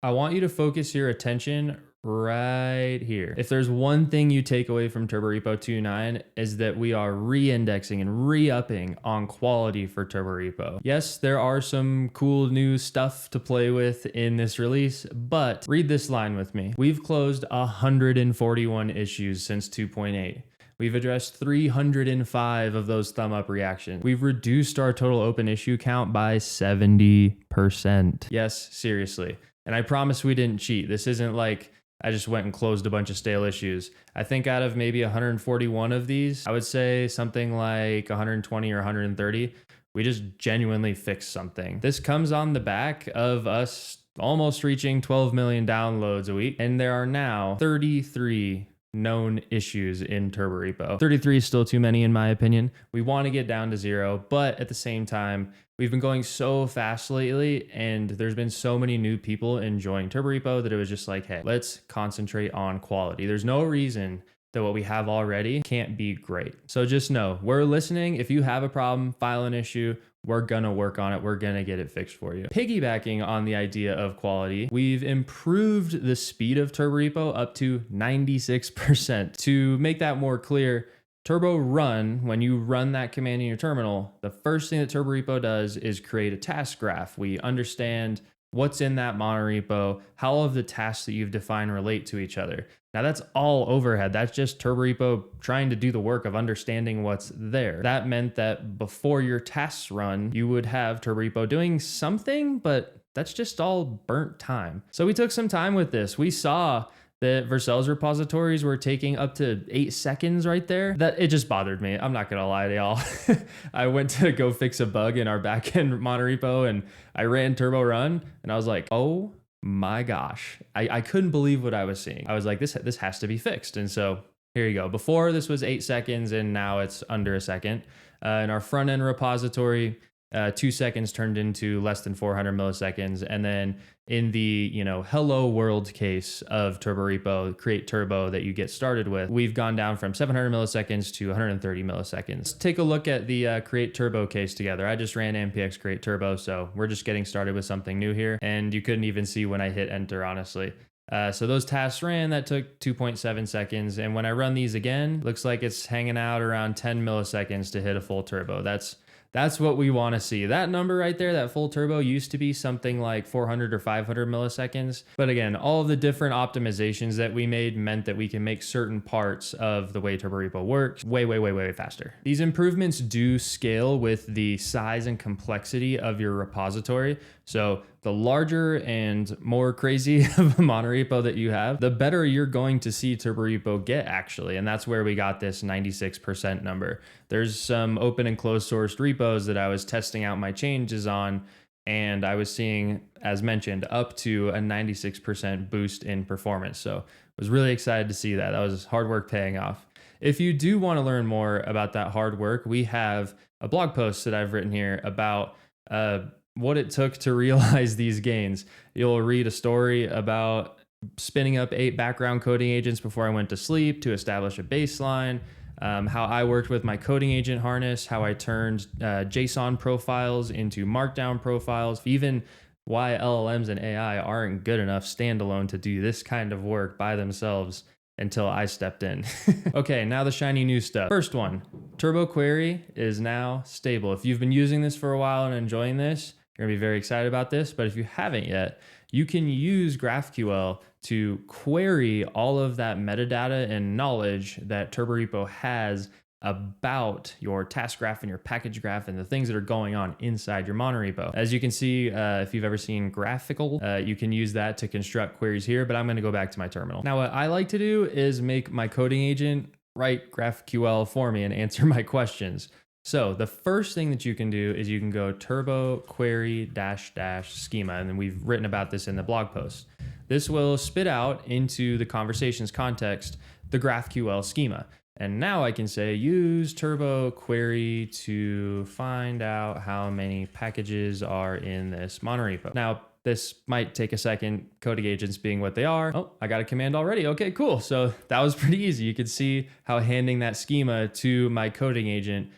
I want you to focus your attention right here. If there's one thing you take away from Turborepo 2.9 is that we are re-indexing and re-upping on quality for Turborepo. Yes, there are some cool new stuff to play with in this release, but read this line with me. We've closed 141 issues since 2.8. We've addressed 305 of those thumb up reactions. We've reduced our total open issue count by 70%. Yes, seriously. And I promise we didn't cheat. This isn't like I just went and closed a bunch of stale issues. I think out of maybe 141 of these, I would say something like 120 or 130, we just genuinely fixed something. This comes on the back of us almost reaching 12 million downloads a week. And there are now 33 known issues in Turborepo. 33 is still too many in my opinion. We want to get down to 0, but at the same time, we've been going so fast lately and there's been so many new people enjoying Turborepo that it was just like, hey, let's concentrate on quality. There's no reason that what we have already can't be great. So just know, we're listening. If you have a problem, file an issue, we're gonna work on it. We're gonna get it fixed for you. Piggybacking on the idea of quality, we've improved the speed of Turborepo up to 96%. To make that more clear, Turbo Run, when you run that command in your terminal, the first thing that Turborepo does is create a task graph. We understand what's in that monorepo, how all of the tasks that you've defined relate to each other. Now that's all overhead. That's just Turborepo trying to do the work of understanding what's there. That meant that before your tasks run, you would have Turborepo doing something, but that's just all burnt time. So we took some time with this. We saw that Vercel's repositories were taking up to 8 seconds right there. That it just bothered me. I'm not gonna lie to y'all. I went to go fix a bug in our backend monorepo and I ran Turbo Run and I was like, oh my gosh. I couldn't believe what I was seeing. I was like, this has to be fixed. And so here you go. Before this was 8 seconds and now it's under a second. In our front end repository, 2 seconds turned into less than 400 milliseconds. And then in the, hello world case of Turborepo, create turbo that you get started with, we've gone down from 700 milliseconds to 130 milliseconds. Let's take a look at the create turbo case together. I just ran npx create turbo, so we're just getting started with something new here. And you couldn't even see when I hit enter, honestly. So those tasks ran, that took 2.7 seconds. And when I run these again, looks like it's hanging out around 10 milliseconds to hit a full turbo. That's what we want to see. That number right there, that full turbo, used to be something like 400 or 500 milliseconds. But again, all of the different optimizations that we made meant that we can make certain parts of the way Turborepo works way faster. These improvements do scale with the size and complexity of your repository. So the larger and more crazy of a monorepo that you have, the better you're going to see Turborepo get actually. And that's where we got this 96% number. There's some open and closed sourced repos that I was testing out my changes on, and I was seeing, as mentioned, up to a 96% boost in performance. So I was really excited to see that. That was hard work paying off. If you do want to learn more about that hard work, we have a blog post that I've written here about what it took to realize these gains. You'll read a story about spinning up 8 background coding agents before I went to sleep to establish a baseline, how I worked with my coding agent harness, how I turned JSON profiles into markdown profiles, even why LLMs and AI aren't good enough standalone to do this kind of work by themselves until I stepped in. Okay, now the shiny new stuff. First one, Turbo Query is now stable. If you've been using this for a while and enjoying this, you're gonna be very excited about this, but if you haven't yet, you can use GraphQL to query all of that metadata and knowledge that Turborepo has about your task graph and your package graph and the things that are going on inside your monorepo. As you can see, if you've ever seen Graphical, you can use that to construct queries here, but I'm gonna go back to my terminal. Now, what I like to do is make my coding agent write GraphQL for me and answer my questions. So the first thing that you can do is you can go turbo query -- schema, and then we've written about this in the blog post. This will spit out into the conversations context the GraphQL schema. And now I can say use turbo query to find out how many packages are in this monorepo. Now, this might take a second, coding agents being what they are. Oh, I got a command already. Okay, cool. So that was pretty easy. You could see how handing that schema to my coding agent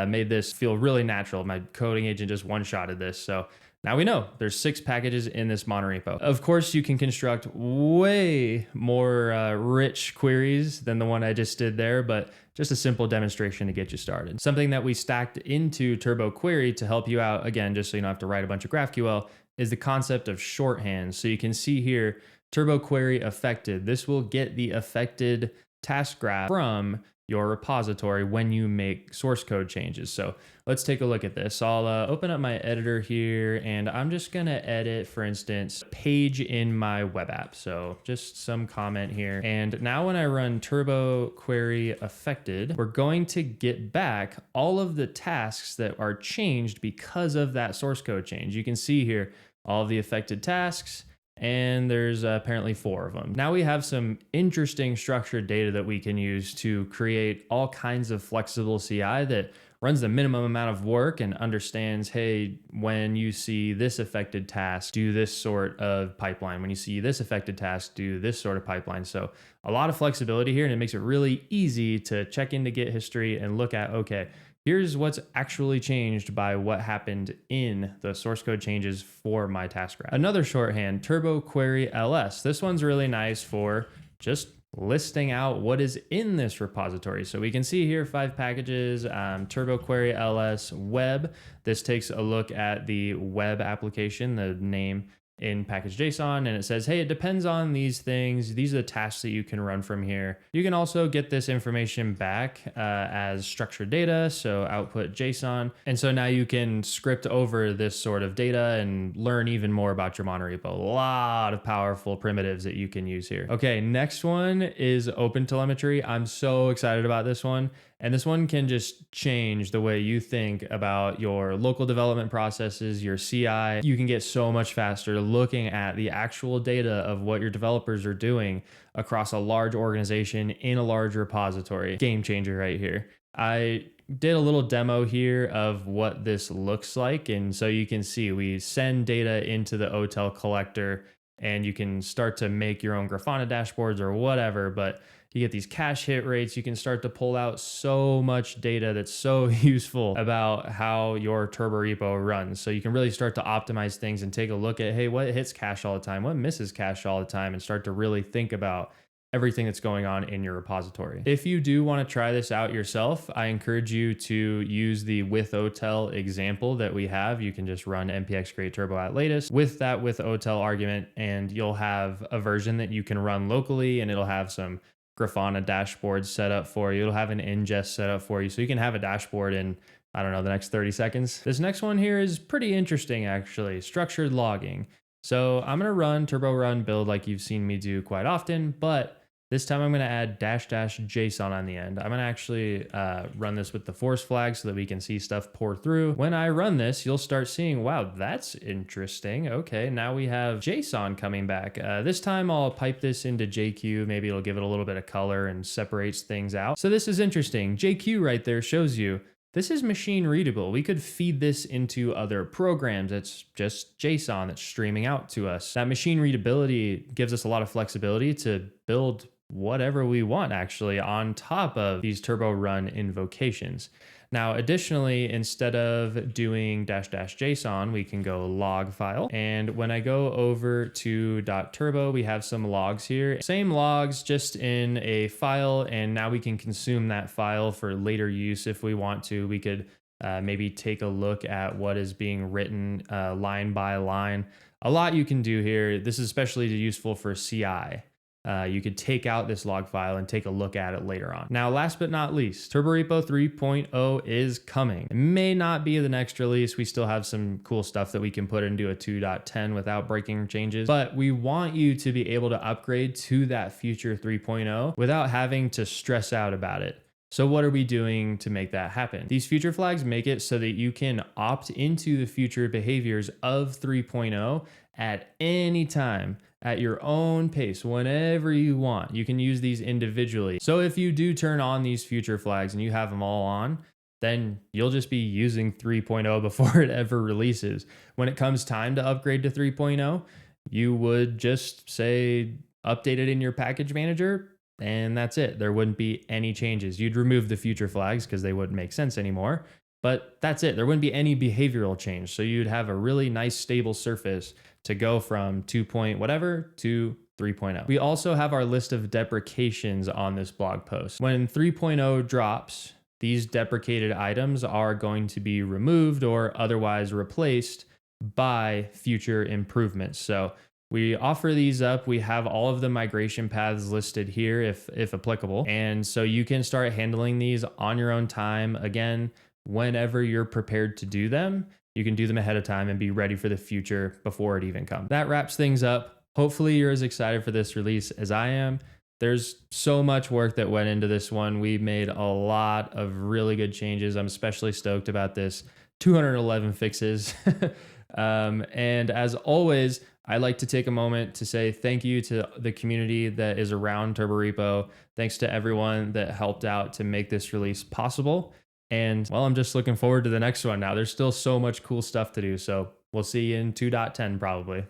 made this feel really natural. My coding agent just one-shotted this. So Now we know there's 6 packages in this monorepo. Of course, you can construct way more rich queries than the one I just did there, but just a simple demonstration to get you started. Something that we stacked into Turbo Query to help you out, again, just so you don't have to write a bunch of GraphQL, is the concept of shorthands. So you can see here, Turbo Query affected. This will get the affected task graph from your repository when you make source code changes. So let's take a look at this. I'll open up my editor here, and I'm just gonna edit, for instance, page in my web app. So just some comment here. And now when I run Turbo Query affected, we're going to get back all of the tasks that are changed because of that source code change. You can see here all of the affected tasks, and there's apparently 4 of them. Now we have some interesting structured data that we can use to create all kinds of flexible CI that runs the minimum amount of work and understands, hey, when you see this affected task, do this sort of pipeline. When you see this affected task, do this sort of pipeline. So a lot of flexibility here, and it makes it really easy to check into Git history and look at, okay, here's what's actually changed by what happened in the source code changes for my task graph. Another shorthand, Turbo Query LS. This one's really nice for just listing out what is in this repository. So we can see here 5 packages, Turbo Query LS web. This takes a look at the web application, the name in package.json, and it says, hey, it depends on these things. These are the tasks that you can run from here. You can also get this information back as structured data, so output JSON. And so now you can script over this sort of data and learn even more about your monorepo. A lot of powerful primitives that you can use here. Okay, next one is OpenTelemetry. I'm so excited about this one. And this one can just change the way you think about your local development processes, your CI. You can get so much faster looking at the actual data of what your developers are doing across a large organization in a large repository. Game changer right here. I did a little demo here of what this looks like. And so you can see we send data into the OTel collector, and you can start to make your own Grafana dashboards or whatever, but you get these cache hit rates. You can start to pull out so much data that's so useful about how your Turborepo runs. So you can really start to optimize things and take a look at, hey, what hits cache all the time? What misses cache all the time? And start to really think about everything that's going on in your repository. If you do want to try this out yourself, I encourage you to use the with OTel example that we have. You can just run npx create turbo at latest with that with OTel argument, and you'll have a version that you can run locally, and it'll have some Grafana dashboards set up for you. It'll have an ingest set up for you. So you can have a dashboard in, I don't know, the next 30 seconds. This next one here is pretty interesting, actually. Structured logging. So I'm going to run turbo run build like you've seen me do quite often, but this time I'm going to add --JSON on the end. I'm going to actually run this with the force flag so that we can see stuff pour through. When I run this, you'll start seeing, wow, that's interesting. Okay, now we have JSON coming back. This time I'll pipe this into JQ. Maybe it'll give it a little bit of color and separates things out. So this is interesting. JQ right there shows you this is machine readable. We could feed this into other programs. It's just JSON that's streaming out to us. That machine readability gives us a lot of flexibility to build whatever we want actually on top of these turbo run invocations. Now, additionally, instead of doing --JSON, we can go log file. And when I go over to .turbo, we have some logs here. Same logs, just in a file. And now we can consume that file for later use if we want to. We could maybe take a look at what is being written line by line. A lot you can do here. This is especially useful for CI. You could take out this log file and take a look at it later on. Now, last but not least, Turborepo 3.0 is coming. It may not be the next release. We still have some cool stuff that we can put into a 2.10 without breaking changes, but we want you to be able to upgrade to that future 3.0 without having to stress out about it. So what are we doing to make that happen? These future flags make it so that you can opt into the future behaviors of 3.0 at any time, at your own pace, whenever you want. You can use these individually. So if you do turn on these future flags and you have them all on, then you'll just be using 3.0 before it ever releases. When it comes time to upgrade to 3.0, you would just say, update it in your package manager, and that's it. There wouldn't be any changes. You'd remove the future flags because they wouldn't make sense anymore. but that's it. There wouldn't be any behavioral change. So you'd have a really nice stable surface to go from 2 point whatever to 3.0. We also have our list of deprecations on this blog post. When 3.0 drops, these deprecated items are going to be removed or otherwise replaced by future improvements. So we offer these up. We have all of the migration paths listed here if applicable. And so you can start handling these on your own time. Again, whenever you're prepared to do them, you can do them ahead of time and be ready for the future before it even comes. That wraps things up. Hopefully you're as excited for this release as I am. There's so much work that went into this one. We made a lot of really good changes. I'm especially stoked about this. 211 fixes. And as always, I like to take a moment to say thank you to the community that is around Turborepo. Thanks to everyone that helped out to make this release possible. And well, I'm just looking forward to the next one now. There's still so much cool stuff to do. So we'll see you in 2.10 probably.